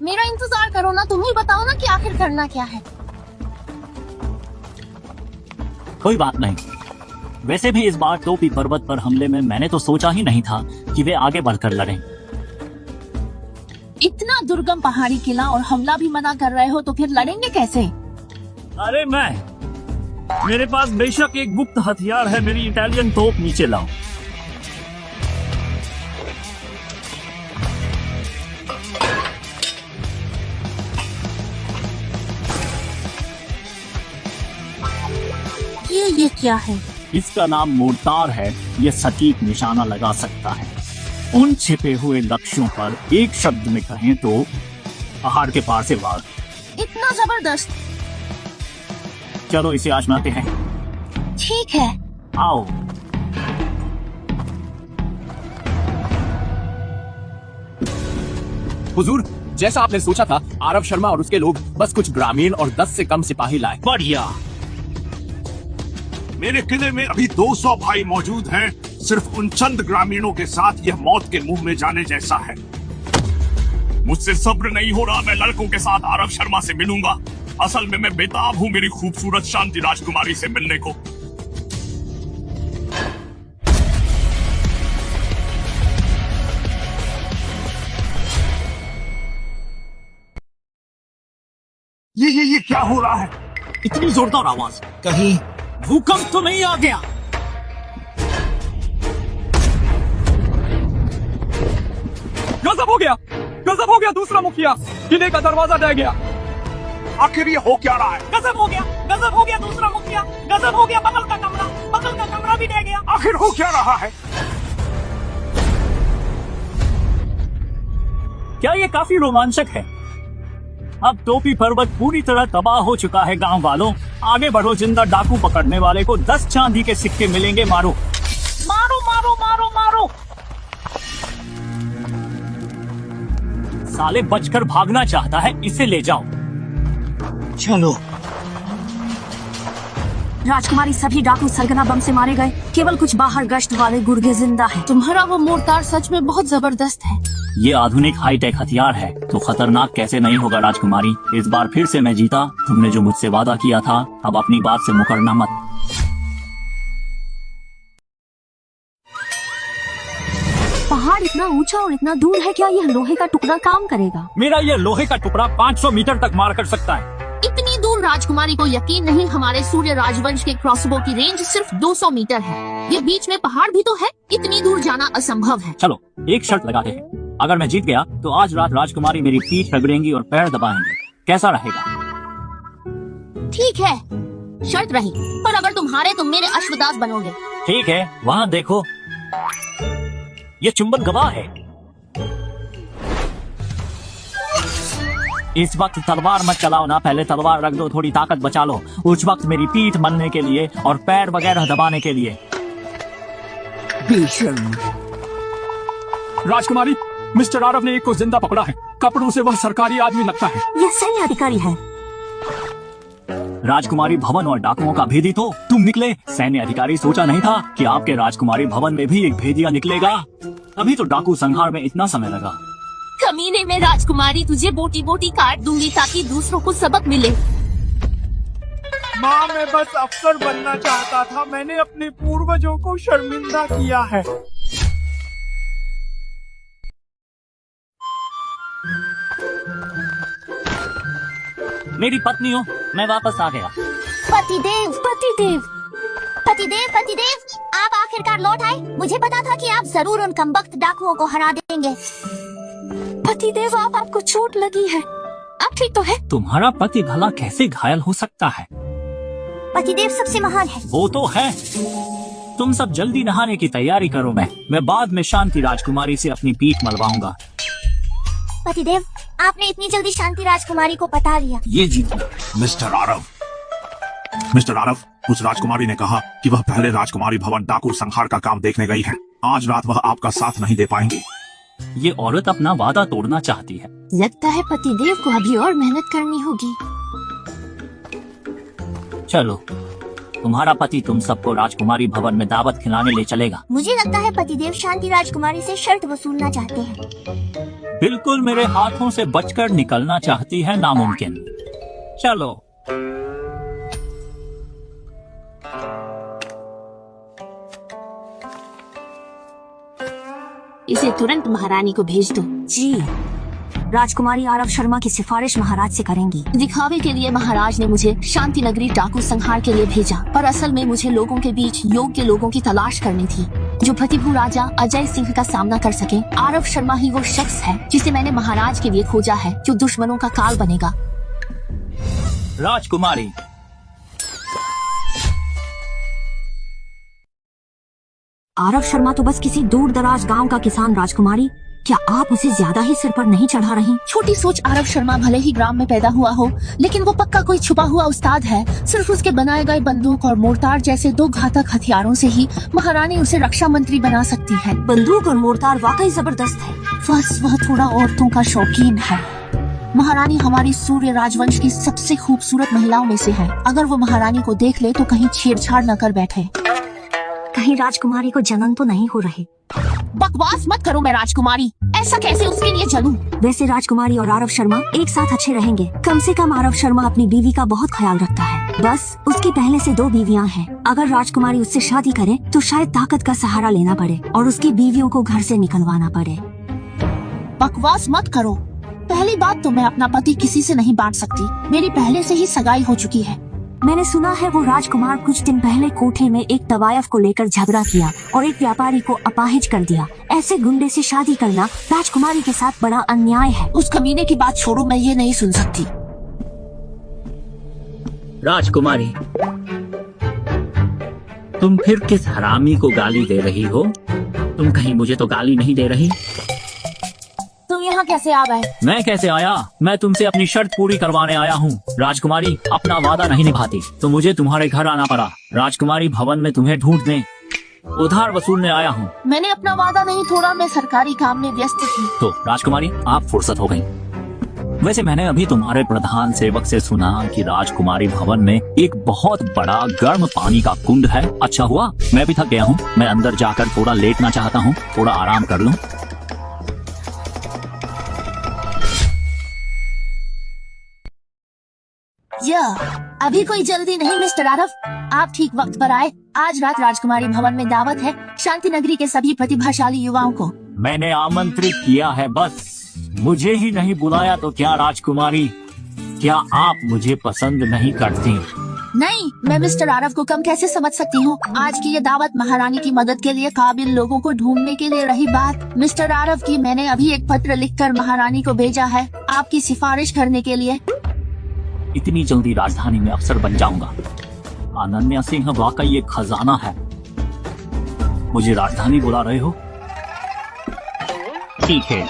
मेरा इंतजार करो ना, तुम ही बताओ ना कि आखिर करना क्या है। कोई बात नहीं। वैसे भी इस बार टोपी पर्वत पर हमले में मैंने तो सोचा ही नहीं था कि वे आगे बढ़कर लड़ें। इतना दुर्गम पहाड़ी किला और हमला भी मना कर रहे हो तो फिर लड़ेंगे कैसे? अरे मेरे पास बेशक एक गुप्त हथियार है, मेरी इटालियन तोप नीचे लाओ। ये क्या है? इसका नाम मोर्टार है। ये सटीक निशाना लगा सकता है उन छिपे हुए लक्ष्यों पर। एक शब्द में कहें तो पहाड़ के पार से वार। इतना जबरदस्त। चलो इसे आजमाते हैं। ठीक है, आओ। हुजूर, जैसा आपने सोचा था, आरव शर्मा और उसके लोग बस कुछ ग्रामीण और 10 से कम सिपाही लाए। बढ़िया। मेरे किले में अभी 200 भाई मौजूद हैं। सिर्फ उन चंद ग्रामीणों के साथ यह मौत के मुंह में जाने जैसा है। मुझसे सब्र नहीं हो रहा। मैं लड़कों के साथ आरव शर्मा से मिलूंगा। असल में मैं बेताब हूँ मेरी खूबसूरत शांति राजकुमारी से मिलने को। ये क्या हो रहा है? इतनी जोरदार आवाज, कहीं भूकंप तो नहीं आ गया? गजब हो गया, गजब हो गया। दूसरा मुखिया, किले का दरवाजा ढह गया। आखिर ये हो क्या रहा है? गजब हो गया, गजब हो गया। दूसरा मुखिया, गजब हो गया। बगल का कमरा भी ढह गया। आखिर हो क्या रहा है? क्या ये काफी रोमांचक है। अब टोपी पर्वत पूरी तरह तबाह हो चुका है। गांव वालों, आगे बढ़ो। जिंदा डाकू पकड़ने वाले को 10 चांदी के सिक्के मिलेंगे। मारो मारो मारो मारो मारो। साले बचकर भागना चाहता है, इसे ले जाओ। चलो। राजकुमारी, सभी डाकू सरगना बम से मारे गए। केवल कुछ बाहर गश्त वाले गुर्गे जिंदा हैं। तुम्हारा वो मोर्टार सच में बहुत जबरदस्त है। ये आधुनिक हाईटेक हथियार है तो खतरनाक कैसे नहीं होगा राजकुमारी। इस बार फिर से मैं जीता। तुमने जो मुझसे वादा किया था, अब अपनी बात से मुकरना मत। पहाड़ इतना ऊंचा और इतना दूर है, क्या यह लोहे का टुकड़ा काम करेगा? मेरा ये लोहे का टुकड़ा 500 मीटर तक मार कर सकता है। इतनी दूर राजकुमारी को यकीन नहीं। हमारे सूर्य राजवंश के क्रॉसबो की रेंज सिर्फ 200 मीटर है। ये बीच में पहाड़ भी तो है। इतनी दूर जाना असंभव है। चलो एक शर्त लगाते हैं। अगर मैं जीत गया तो आज रात राजकुमारी मेरी पीठ रगड़ेंगी और पैर दबाएंगे। कैसा रहेगा? ठीक है, शर्त रही। पर अगर तुम हारे तो मेरे अश्वदास बनोगे। ठीक है। वहाँ देखो, ये चुंबन गवाह है। इस वक्त तलवार मत चलाओ ना, पहले तलवार रख दो, थोड़ी ताकत बचा लो। उस वक्त मेरी पीठ मलने के लिए और पैर वगैरह दबाने के लिए। राजकुमारी, मिस्टर आरव ने एक को जिंदा पकड़ा है। कपड़ों से वह सरकारी आदमी लगता है। यह सैन्य अधिकारी है। राजकुमारी भवन और डाकुओं का भेदी तो तुम निकले। सैन्य अधिकारी सोचा नहीं था कि आपके राजकुमारी भवन में भी एक भेदिया निकलेगा। अभी तो डाकू संहार में इतना समय लगा। कमीने में राजकुमारी, तुझे बोटी बोटी काट दूंगी ताकि दूसरों को सबक मिले। माँ, मैं बस अफसर बनना चाहता था। मैंने अपने पूर्वजों को शर्मिंदा किया है। मेरी पत्नी हो, मैं वापस आ गया। पतिदेव, पतिदेव, पतिदेव, पतिदेव, आप आखिरकार लौट आए। मुझे पता था कि आप जरूर उन कमबख्त डाकुओं को हरा देंगे। पतिदेव, आपको चोट लगी है? आप ठीक तो है? तुम्हारा पति भला कैसे घायल हो सकता है? पतिदेव सबसे महान है। वो तो है। तुम सब जल्दी नहाने की तैयारी करो। मैं बाद में शांति राजकुमारी से अपनी पीठ मलवाऊंगा। पतिदेव, आपने इतनी जल्दी शांति राजकुमारी को पता लिया। ये जीतना। मिस्टर आरव, उस राजकुमारी ने कहा कि वह पहले राजकुमारी भवन डाकू संहार का काम देखने गई है। आज रात वह आपका साथ नहीं दे पाएंगी। ये औरत अपना वादा तोड़ना चाहती है। लगता है पतिदेव को अभी और मेहनत करनी होगी। चलो, तुम्हारा पति तुम सबको राजकुमारी भवन में दावत खिलाने ले चलेगा। मुझे लगता है पतिदेव शांति राजकुमारी से शर्त वसूलना चाहते हैं। बिल्कुल मेरे हाथों से बचकर निकलना चाहती है नामुमकिन। चलो। इसे तुरंत महारानी को भेज दो। जी, राजकुमारी आरव शर्मा की सिफारिश महाराज से करेंगी। दिखावे के लिए महाराज ने मुझे शांति नगरी डाकू संहार के लिए भेजा, पर असल में मुझे लोगों के बीच योग्य लोगों की तलाश करनी थी जो प्रतिभू राजा अजय सिंह का सामना कर सके। आरव शर्मा ही वो शख्स है जिसे मैंने महाराज के लिए खोजा है, जो दुश्मनों का काल बनेगा। राजकुमारी, आरव शर्मा तो बस किसी दूर दराज गाँव का किसान। राजकुमारी, क्या आप उसे ज्यादा ही सिर पर नहीं चढ़ा रही? छोटी सोच। आरव शर्मा भले ही ग्राम में पैदा हुआ हो, लेकिन वो पक्का कोई छुपा हुआ उस्ताद है। सिर्फ उसके बनाए गए बंदूक और मोर्टार जैसे 2 घातक हथियारों से ही महारानी उसे रक्षा मंत्री बना सकती है। बंदूक और मोर्टार वाकई जबरदस्त है। बस वह थोड़ा औरतों का शौकीन है। महारानी हमारी सूर्य राजवंश की सबसे खूबसूरत महिलाओं में से है। अगर वो महारानी को देख ले तो कहीं छेड़छाड़ न कर बैठे। कहीं राजकुमारी को जलन तो नहीं हो रही? बकवास मत करो। मैं राजकुमारी ऐसा कैसे उसके लिए जलूं? वैसे राजकुमारी और आरव शर्मा एक साथ अच्छे रहेंगे। कम से कम आरव शर्मा अपनी बीवी का बहुत ख्याल रखता है। बस उसकी पहले से 2 बीवियां हैं। अगर राजकुमारी उससे शादी करे तो शायद ताकत का सहारा लेना पड़े और उसकी बीवियों को घर से निकलवाना पड़े। बकवास मत करो। पहली बात तो मैं अपना पति किसी से नहीं बांट सकती। मेरी पहले से ही सगाई हो चुकी है। मैंने सुना है वो राजकुमार कुछ दिन पहले कोठे में एक तवायफ को लेकर झगड़ा किया और एक व्यापारी को अपाहिज कर दिया। ऐसे गुंडे से शादी करना राजकुमारी के साथ बड़ा अन्याय है। उस कमीने की बात छोड़ो, मैं ये नहीं सुन सकती। राजकुमारी, तुम फिर किस हरामी को गाली दे रही हो? तुम कहीं मुझे तो गाली नहीं दे रही? तुम यहाँ कैसे आ गए? मैं कैसे आया? मैं तुमसे अपनी शर्त पूरी करवाने आया हूँ। राजकुमारी अपना वादा नहीं निभाती तो मुझे तुम्हारे घर आना पड़ा। राजकुमारी भवन में तुम्हें ढूंढने, उधार वसूलने आया हूँ। मैंने अपना वादा नहीं तोड़ा, मैं सरकारी काम में व्यस्त थी। तो राजकुमारी, आप फुर्सत हो गई। वैसे मैंने अभी तुम्हारे प्रधान सेवक से सुना कि राजकुमारी भवन में एक बहुत बड़ा गर्म पानी का कुंड है। अच्छा हुआ, मैं भी थक गया हूँ। मैं अंदर जाकर थोड़ा लेटना चाहता हूँ, थोड़ा आराम कर लूँ। अभी कोई जल्दी नहीं मिस्टर आरव, आप ठीक वक्त पर आए। आज रात राजकुमारी भवन में दावत है शांति नगरी के सभी प्रतिभाशाली युवाओं को। मैंने आमंत्रित किया है, बस मुझे ही नहीं बुलाया तो क्या? राजकुमारी, क्या आप मुझे पसंद नहीं करती? नहीं, मैं मिस्टर आरव को कम कैसे समझ सकती हूँ। आज की ये दावत महारानी की मदद के लिए काबिल लोगों को ढूंढने के लिए रही बात मिस्टर आरव की, मैंने अभी एक पत्र लिखकर महारानी को भेजा है आपकी सिफारिश करने के लिए। इतनी जल्दी राजधानी में अफसर बन जाऊंगा? अनन्या सिंह वाकई एक खजाना है। मुझे राजधानी बुला रहे हो? ठीक है,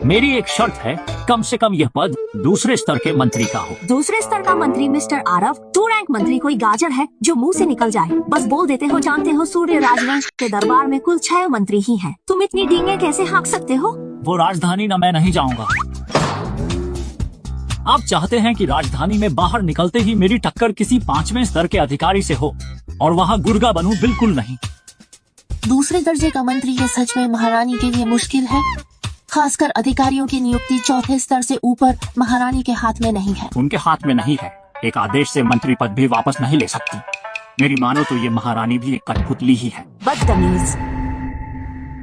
मेरी एक शर्त है, कम से कम यह पद दूसरे स्तर के मंत्री का हो। दूसरे स्तर का मंत्री? मिस्टर आरव, 2 रैंक मंत्री कोई गाजर है जो मुंह से निकल जाए? बस बोल देते हो। जानते हो सूर्य राजवंश के दरबार में कुल 6 मंत्री ही हैं। तुम इतनी डींगे कैसे हाँक सकते हो? वो राजधानी ना, मैं नहीं जाऊंगा। आप चाहते हैं कि राजधानी में बाहर निकलते ही मेरी टक्कर किसी 5वें स्तर के अधिकारी से हो और वहाँ गुर्गा बनूं? बिल्कुल नहीं। दूसरे दर्जे का मंत्री ये सच में महारानी के लिए मुश्किल है। खासकर अधिकारियों की नियुक्ति 4थे स्तर से ऊपर महारानी के हाथ में नहीं है। उनके हाथ में नहीं है। एक आदेश से मंत्री पद भी वापस नहीं ले सकती। मेरी मानो तो ये महारानी भी एक कठपुतली ही है। बदतमीज।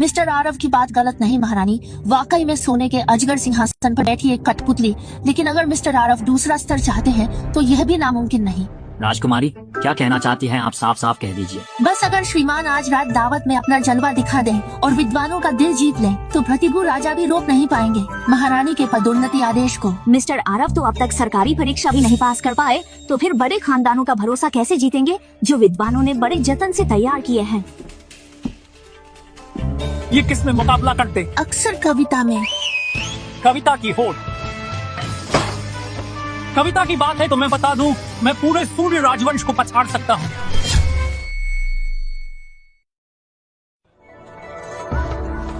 मिस्टर आरव की बात गलत नहीं महारानी, वाकई में सोने के अजगर सिंहासन पर बैठी एक कठपुतली। लेकिन अगर मिस्टर आरव दूसरा स्तर चाहते हैं तो यह भी नामुमकिन नहीं। राजकुमारी, क्या कहना चाहती हैं आप? साफ साफ कह दीजिए। बस अगर श्रीमान आज रात दावत में अपना जलवा दिखा दें और विद्वानों का दिल जीत लें तो प्रतिभू राजा भी रोक नहीं पाएंगे महारानी के पदोन्नति आदेश को। मिस्टर आरव तो अब तक सरकारी परीक्षा भी नहीं पास कर पाए, तो फिर बड़े खानदानों का भरोसा कैसे जीतेंगे जो विद्वानों ने बड़े जतन से तैयार किए हैं? ये किसमें मुकाबला करते? अक्सर कविता में। कविता की होड़। कविता की बात है तो मैं बता दूं, मैं पूरे सूर्य राजवंश को पछाड़ सकता हूं।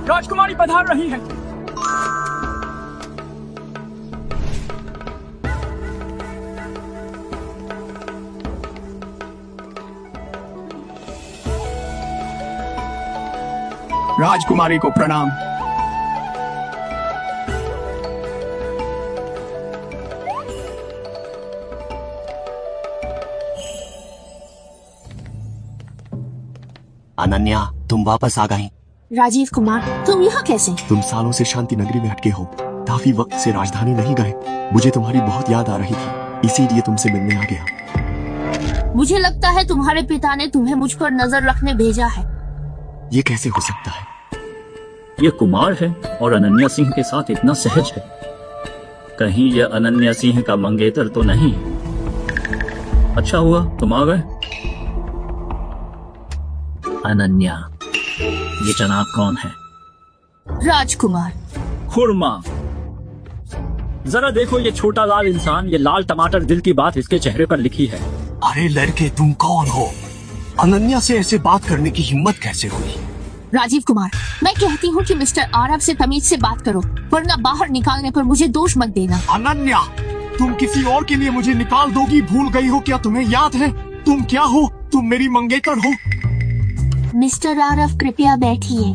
राजकुमारी पधार रही है। राजकुमारी को प्रणाम। अनन्या, तुम वापस आ गई। राजीव कुमार, तुम यहाँ कैसे? तुम सालों से शांति नगरी में अटके हो, काफी वक्त से राजधानी नहीं गए। मुझे तुम्हारी बहुत याद आ रही थी, इसीलिए तुमसे मिलने आ गया। मुझे लगता है तुम्हारे पिता ने तुम्हें मुझ पर नजर रखने भेजा है। ये कैसे हो सकता है? ये कुमार है और अनन्या सिंह के साथ इतना सहज है। कहीं ये अनन्या सिंह का मंगेतर तो नहीं? अच्छा हुआ तुम आ गए। अनन्या, ये जनाब कौन है? राजकुमार। खुरमा, जरा देखो ये छोटा लाल इंसान, ये लाल टमाटर दिल की बात इसके चेहरे पर लिखी है। अरे लड़के, तुम कौन हो? अनन्या से ऐसे बात करने की हिम्मत कैसे हुई? राजीव कुमार, मैं कहती हूँ कि मिस्टर आरव से तमीज से बात करो, वरना बाहर निकालने पर मुझे दोष मत देना। अनन्या, तुम किसी और के लिए मुझे निकाल दोगी? भूल गई हो क्या? तुम्हें याद है तुम क्या हो? तुम मेरी मंगेतर हो। मिस्टर आरव, कृपया बैठिए।